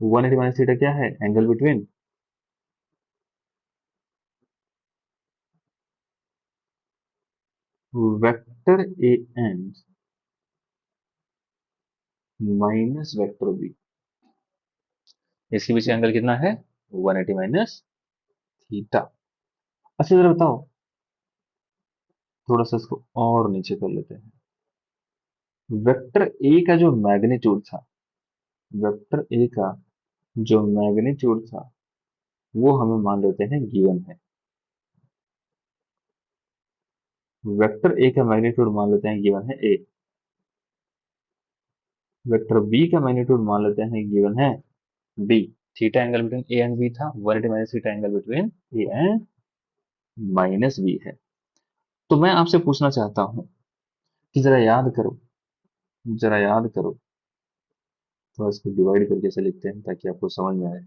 180 माइनस थीटा क्या है, angle between vector A and minus vector B. इसके बीच एंगल कितना है, 180 माइनस थीटा। अच्छा जरा बताओ, थोड़ा सा इसको और नीचे कर लेते हैं। वेक्टर ए का जो मैग्नीट्यूड था, वेक्टर ए का जो मैग्नीट्यूड था, वो हमें मान लेते हैं गिवन है। वेक्टर ए का मैग्नीट्यूड मान लेते हैं गिवन है ए। वेक्टर बी का मैग्नीट्यूड मान लेते हैं गिवन है B. Theta angle between A and B था, 180 minus theta angle between A and minus B है। तो मैं आपसे पूछना चाहता हूं कि जरा याद करो, जरा याद करो, थोड़ा इसको डिवाइड करके ऐसे लिखते हैं ताकि आपको समझ में आए।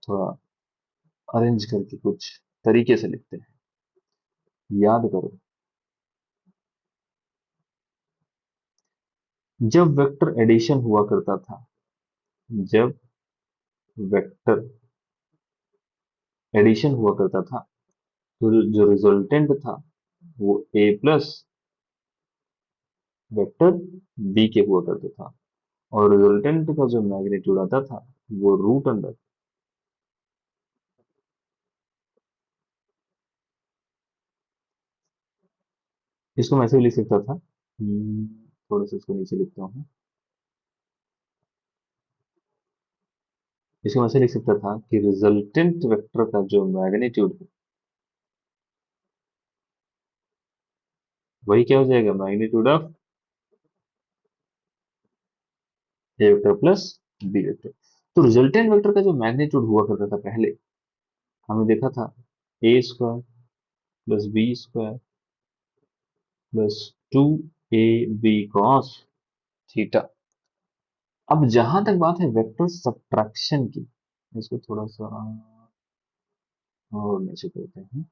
थोड़ा अरेंज करके कुछ तरीके से लिखते हैं। याद करो, जब वेक्टर एडिशन हुआ करता था, जब वेक्टर एडिशन हुआ करता था, तो जो रिजल्टेंट था वो ए प्लस वेक्टर बी के हुआ करता था, और रिजल्टेंट का जो मैग्नीट्यूड आता था वो रूट अंडर, इसको मैं ऐसे भी लिख सकता था, थोड़ा सा इसको नीचे लिखता हूँ, इसको मैं ऐसे लिख सकता था कि रिजल्टेंट वेक्टर का जो मैग्नीट्यूड है, वही क्या हो जाएगा, magnitude of A vector plus B vector. तो रिजल्टेंट वेक्टर का जो मैग्नीट्यूड हुआ करता था पहले, हमने देखा था A square plus B square plus 2ab cos theta. अब जहां तक बात है वेक्टर सब्ट्रैक्शन की, इसको थोड़ा सा और नीचे करते हैं।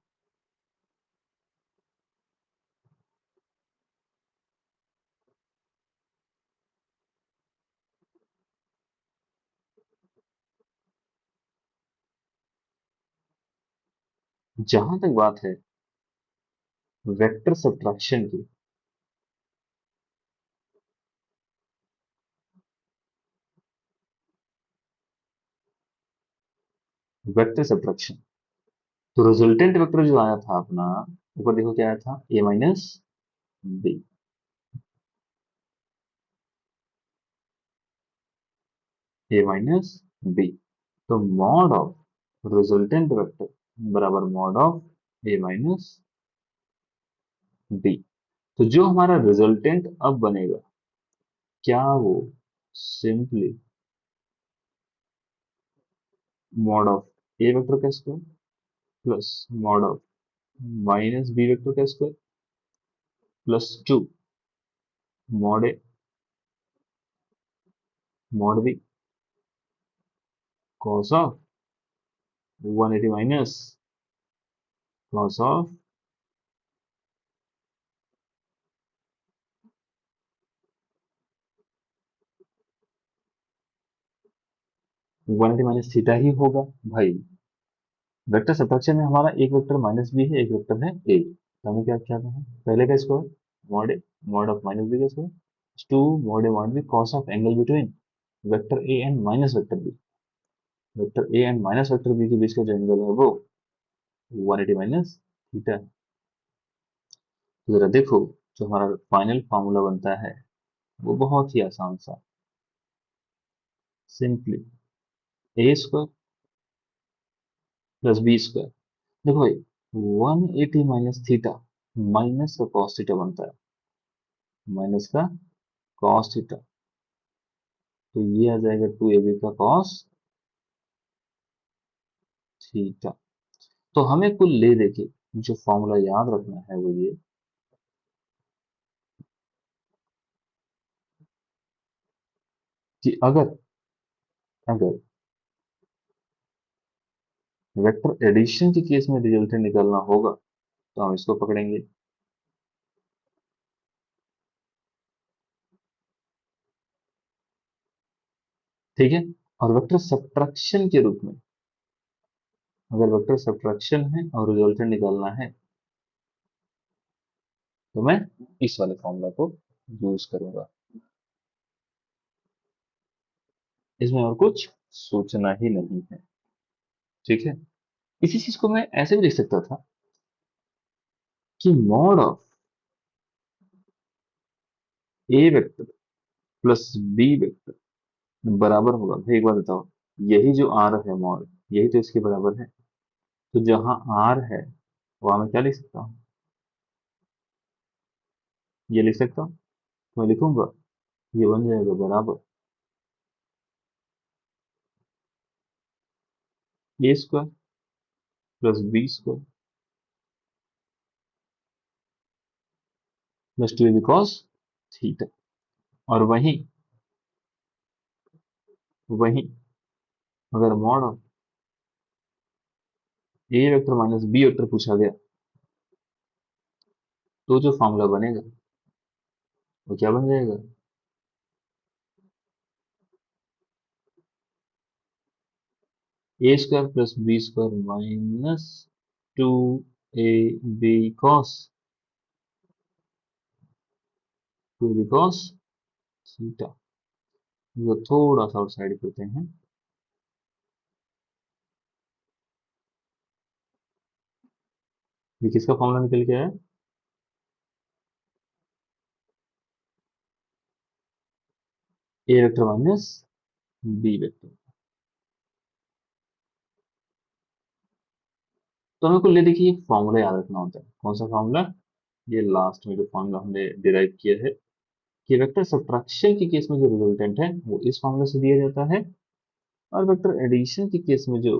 जहां तक बात है वेक्टर सब्ट्रैक्शन की, वेक्टर सब्ट्रैक्शन, तो रिजल्टेंट वेक्टर जो आया था अपना, ऊपर देखो क्या आया था, A minus B, A minus B. तो मॉड ऑफ रिजल्टेंट वेक्टर बराबर mod of A minus B. तो जो हमारा रिजल्टेंट अब बनेगा, क्या वो simply mod of A vector का square plus mod of minus B vector का square plus 2 mod A mod B cos of 180 minus cos of 180 minus theta ही होगा भाई। वेक्टर सब्ट्रैक्शन में हमारा एक वेक्टर माइनस बी है, एक वेक्टर है ए, तो हमें क्या क्या है, पहले का square mod A mod of minus B का square 2 mod A mod B cos of angle between vector A and minus vector B. Vector A and minus vector B के बीच का जो एंगल है वो 180 माइनस थीटा है। तो जरा देखो, जो हमारा फाइनल फार्मूला बनता है वो बहुत ही आसान सा, सिंपली ए स्क्वायर प्लस बी स्क्वायर। देखो भाई, 180 माइनस थीटा माइनस का कॉस थीटा बनता है, माइनस का कॉस थीटा, तो ये आ जाएगा 2ab का कॉस थीटा। तो हमें कुल ले देके जो फॉर्मूला याद रखना है वो ये, कि अगर अगर वेक्टर एडिशन के केस में रिजल्टेंट निकालना होगा तो हम इसको पकड़ेंगे। ठीक है। और वेक्टर सब्ट्रैक्शन के रूप में, अगर वेक्टर सब्ट्रैक्शन है और रिजल्टेंट निकालना है तो मैं इस वाले फॉर्मूला को यूज करूंगा। इसमें और कुछ सोचना ही नहीं है। ठीक है। इसी चीज को मैं ऐसे भी लिख सकता था कि mod of A vector plus B vector बराबर होगा, भाई एक बार बताओ, यही जो आर है मॉड, यही तो इसके बराबर है। तो जहां आर है वहां मैं क्या लिख सकता हूँ, ये लिख सकता हूँ। तो मैं लिखूंगा, ये बन जाएगा बराबर A square plus B square plus 2ab cos theta. और वही अगर mod of A vector minus B vector पूछा गया तो जो फॉर्मूला बनेगा वो क्या बन जाएगा, A square plus B square minus 2ab cos 2ab cos theta. ये थोड़ा सा और साइड करते हैं। ये किसका फॉर्मूला निकल के आया, ए वेक्टर माइनस बी वेक्टर। तो हमें को ले देखिए फॉर्मूला याद रखना होता है। कौन सा फॉर्मूला, ये लास्ट में जो फॉर्मूला हमने डिराइव किया है कि वेक्टर सब्ट्रैक्शन के केस में जो रिजल्टेंट है वो इस फॉर्मूला से दिया जाता है, और वेक्टर एडिशन के केस में जो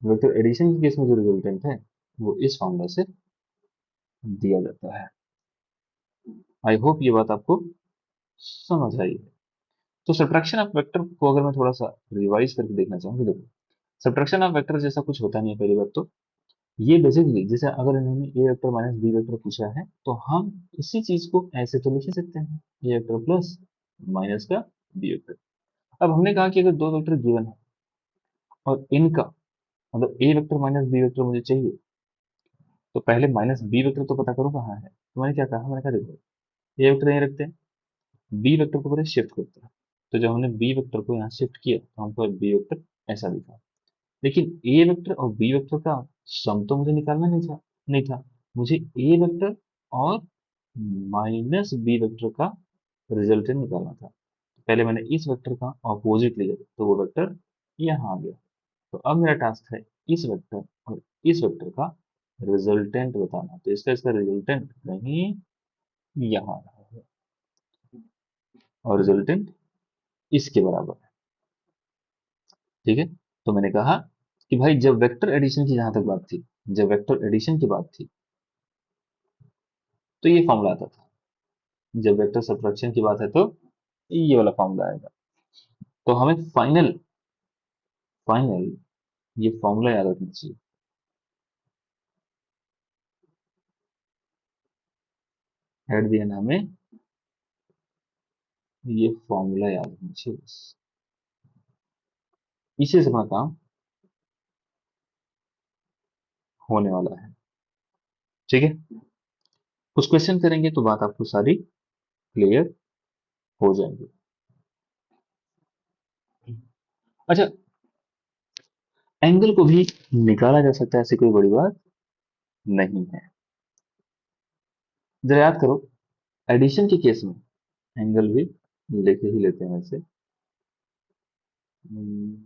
वेक्टर एडिशन के केस में जो रिजल्टेंट है वो इस फॉर्मूला से दिया जाता है। आई होप ये बात आपको समझ आई है। तो सब्ट्रैक्शन ऑफ वेक्टर को अगर मैं थोड़ा सा रिवाइज करके देखना चाहूँ, तो देखो, सब्ट्रैक्शन ऑफ वेक्टर जैसा कुछ होता नहीं है। पहली बात तो ये बेसिकली, जैसे अगर इन्होंने ए वेक्टर माइनस बी वेक्टर पूछा है तो हम इसी चीज को ऐसे तो लिख ही सकते हैं, ए वेक्टर प्लस माइनस का बी वेक्टर। अब हमने कहा कि अगर दो वेक्टर गिवन है और इनका, अगर A vector minus B vector मुझे चाहिए, तो पहले माइनस बी वेक्टर तो पता करो कहाँ है। तो मैंने क्या कहा, मैंने कहा देखो, ए वेक्टर यहीं रखते हैं, बी वेक्टर को पहले शिफ्ट करते हैं। तो जब हमने बी वेक्टर को यहाँ शिफ्ट किया तो हमको बी वेक्टर ऐसा दिखा। लेकिन ए वेक्टर और बी वेक्टर का सम तो मुझे निकालना नहीं था। मुझे ए वेक्टर और माइनस बी वेक्टर का रिजल्टेंट निकालना था। पहले मैंने इस वेक्टर का ऑपोजिट लिया तो वो वेक्टर यहाँ आ गया। तो अब मेरा टास्क है इस वेक्टर और इस वेक्टर का रिजल्टेंट बताना। तो इसका इसका रिजल्टेंट कहीं यहाँ आ रहा है और रिजल्टेंट इसके बराबर है। ठीक है। तो मैंने कहा कि भाई जब वेक्टर एडिशन की जहां तक बात थी, जब वेक्टर एडिशन की बात थी तो ये फॉर्मूला आता था। जब वेक्टर सब्ट्रैक्शन की बात है तो ये वाला फॉर्मूला आएगा। तो हमें फाइनल फाइनल ये फॉर्मूला याद रखना चाहिए। एट द एंड हमें ये फॉर्मूला याद रखना चाहिए बस। इसी से अपना काम होने वाला है। ठीक है। कुछ क्वेश्चन करेंगे तो बात आपको सारी क्लियर हो जाएगी। अच्छा, एंगल को भी निकाला जा सकता है, ऐसी कोई बड़ी बात नहीं है। जरा याद करो, एडिशन के केस में एंगल भी लेके ही लेते हैं वैसे। हम्म,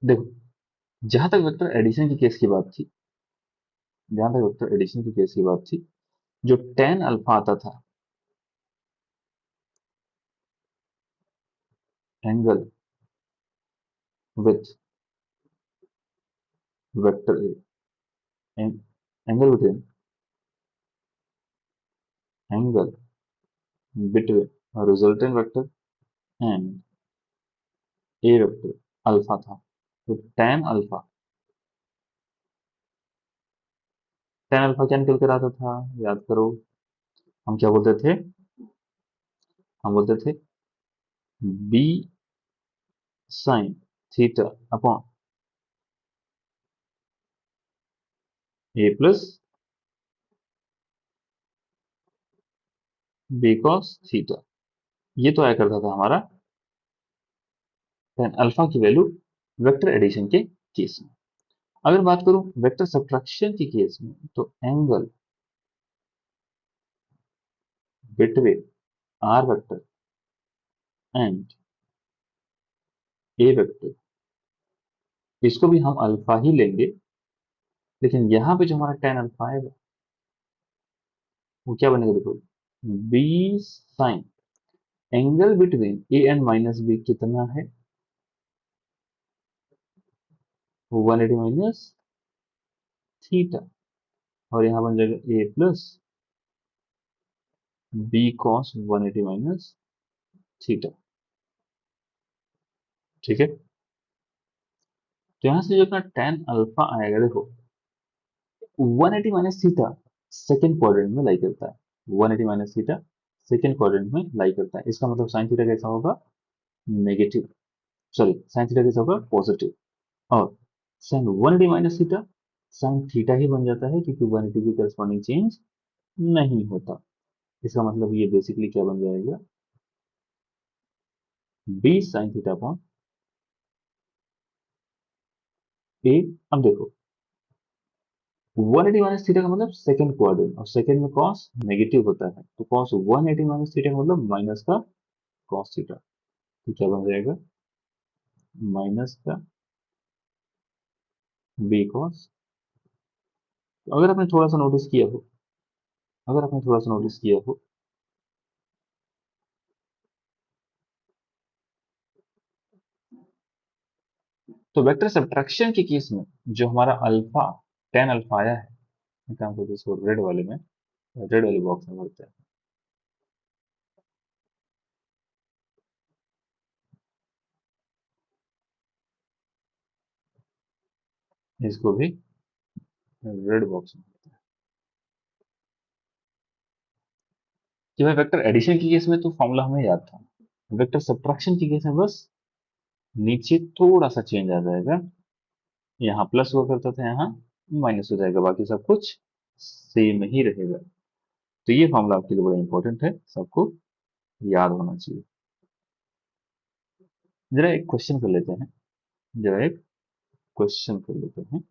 देखो, जहां तक वेक्टर एडिशन की केस की बात थी, जहां तक वेक्टर एडिशन की केस की बात थी, जो टेन अल्फा आता था, angle with vector A, angle between, angle between resultant vector and A vector alpha था। तो टेन अल्फा क्या निकल कर आता था, याद करो, हम क्या बोलते थे, हम बोलते थे बी साइन थीटा अपॉन ए प्लस बी कॉस थीटा। ये तो आया करता था हमारा टेन अल्फा की वैल्यू वेक्टर एडिशन के केस में। अगर बात करूं वेक्टर सब्ट्रैक्शन के केस में, तो angle between R vector and A vector, इसको भी हम अल्फा ही लेंगे, लेकिन यहां पे जो हमारा टेन अल्फा आएगा वो क्या बनेगा, देखो, B sine, angle between A and minus B कितना है, 180 माइनस थीटा, और यहां बन जाएगा A plus B cos 180 minus theta. ठीक है, तो यहां से जो अपना टेन अल्फा आएगा, देखो, 180 माइनस थीटा सेकेंड क्वाड्रेंट में लाई करता है, 180 माइनस थीटा सेकेंड क्वाड्रेंट में लाई करता है। इसका मतलब साइन थीटा कैसा होगा, नेगेटिव, सॉरी, साइन थीटा कैसा होगा, पॉजिटिव। और sine 180 minus theta sine theta ही बन जाता है, क्योंकि 180 की करस्पॉन्डिंग चेंज नहीं होता। इसका मतलब ये बेसिकली क्या बन जाएगा, बी साइन थीटा अपॉन ए। अब देखो, 180 माइनस थीटा का मतलब सेकंड क्वाड्रेंट, और सेकंड में कॉस नेगेटिव होता है, तो कॉस 180 माइनस थीटा का मतलब माइनस का कॉस थीटा। तो क्या बन जाएगा, माइनस का बी कॉस। तो अगर आपने थोड़ा सा नोटिस किया हो, अगर आपने थोड़ा सा नोटिस किया हो, तो वेक्टर सब्ट्रैक्शन के केस में जो हमारा अल्फा टेन अल्फा आया है, मैं काम करते इसको रेड वाले में, रेड वाले बॉक्स में भरते हैं, इसको भी रेड बॉक्स में। कि भाई वेक्टर एडिशन के केस में तो फॉर्मूला हमें याद था, वेक्टर सब्ट्रैक्शन के केस में बस नीचे थोड़ा सा चेंज आ जाएगा, यहाँ प्लस हुआ करता था, यहाँ माइनस हो जाएगा, बाकी सब कुछ सेम ही रहेगा। तो ये फॉर्मूला आपके लिए बड़ा इंपॉर्टेंट है, सबको याद होना चाहिए। जरा एक क्वेश्चन कर लेते हैं, जरा एक क्वेश्चन कर लेते हैं,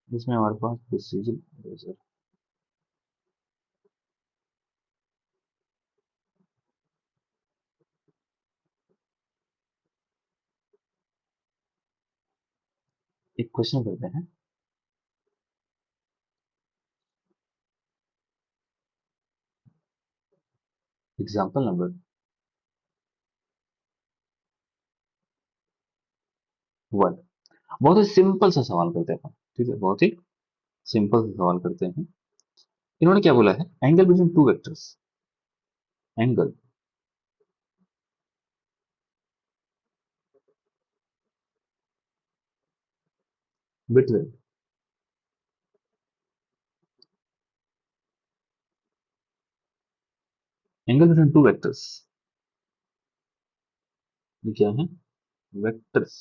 इसमें हमारे पास प्रिसीजन इरेजर, एक क्वेश्चन करते हैं। एग्जाम्पल नंबर 1, बहुत ही सिंपल सा सवाल करते हैं, ठीक है, बहुत ही सिंपल सा सवाल करते हैं। इन्होंने क्या बोला है, angle between two vectors, angle between, angle between two vectors, ये क्या है, vectors,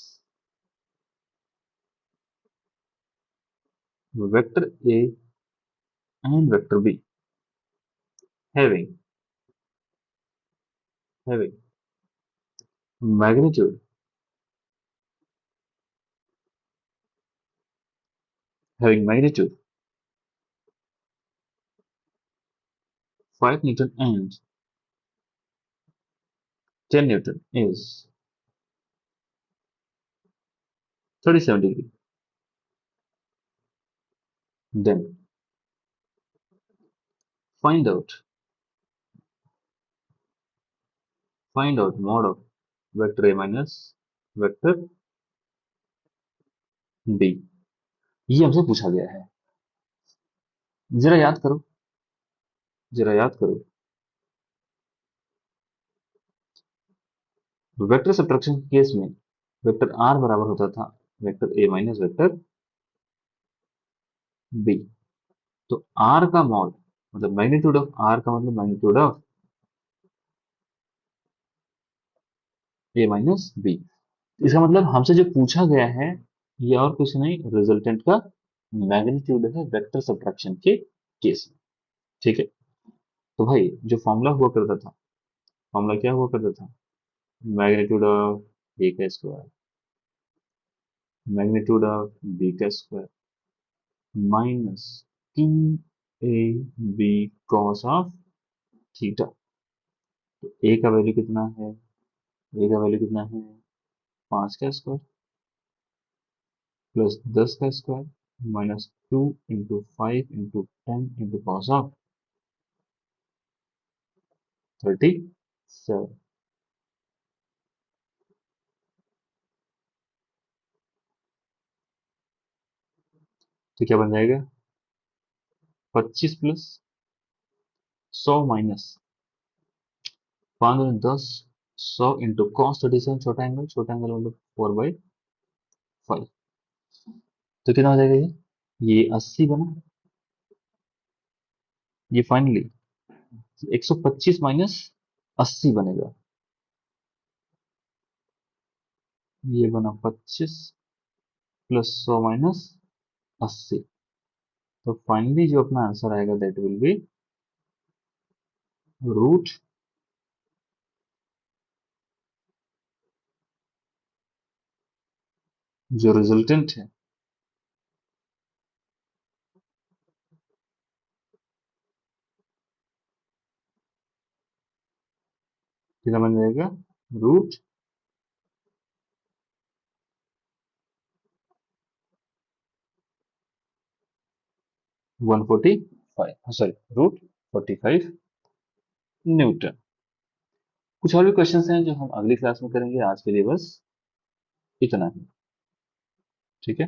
vector A and vector B, having having magnitude, having magnitude 5 Newton and 10 Newton is 37 degree. Then find out mod of vector A minus vector B। ये हमसे पूछा गया है। जरा याद करो, जरा याद करो। वेक्टर सब्ट्रैक्शन के केस में वेक्टर आर बराबर होता था vector A minus vector B. तो आर का मॉड मतलब मैग्नीट्यूड ऑफ आर का मतलब magnitude of A minus B. इसका मतलब हमसे जो पूछा गया है ये और कुछ नहीं, रिजल्टेंट का मैग्नीट्यूड है वेक्टर सब्ट्रैक्शन के केस में। ठीक है। तो भाई जो फॉर्मूला हुआ करता था, फॉर्मूला क्या हुआ करता था, मैग्नीट्यूड ऑफ ए का स्क्वायर मैग्नीट्यूड ऑफ बी का square minus 2ab cos of theta. तो ए का वैल्यू कितना है, ए का वैल्यू कितना है 5 का स्क्वायर प्लस 10 का स्क्वायर माइनस 2 × 5 × 10 × कॉस ऑफ 37। तो क्या बन जाएगा 25 प्लस 100 माइनस 5 × 10 100 × cos 37 छोटा एंगल मतलब 4/5। तो कितना हो जाएगा ये 80 बना। ये फाइनली 125 माइनस 80 बनेगा। ये बना 25 प्लस 100 माइनस 80। तो फाइनली जो अपना आंसर आएगा दैट विल बी रूट जो रिजल्टेंट है कितना बन जाएगा रूट 145, सॉरी रूट 45 न्यूटन। कुछ और भी क्वेश्चंस हैं जो हम अगली क्लास में करेंगे। आज के लिए बस इतना ही। ठीक है।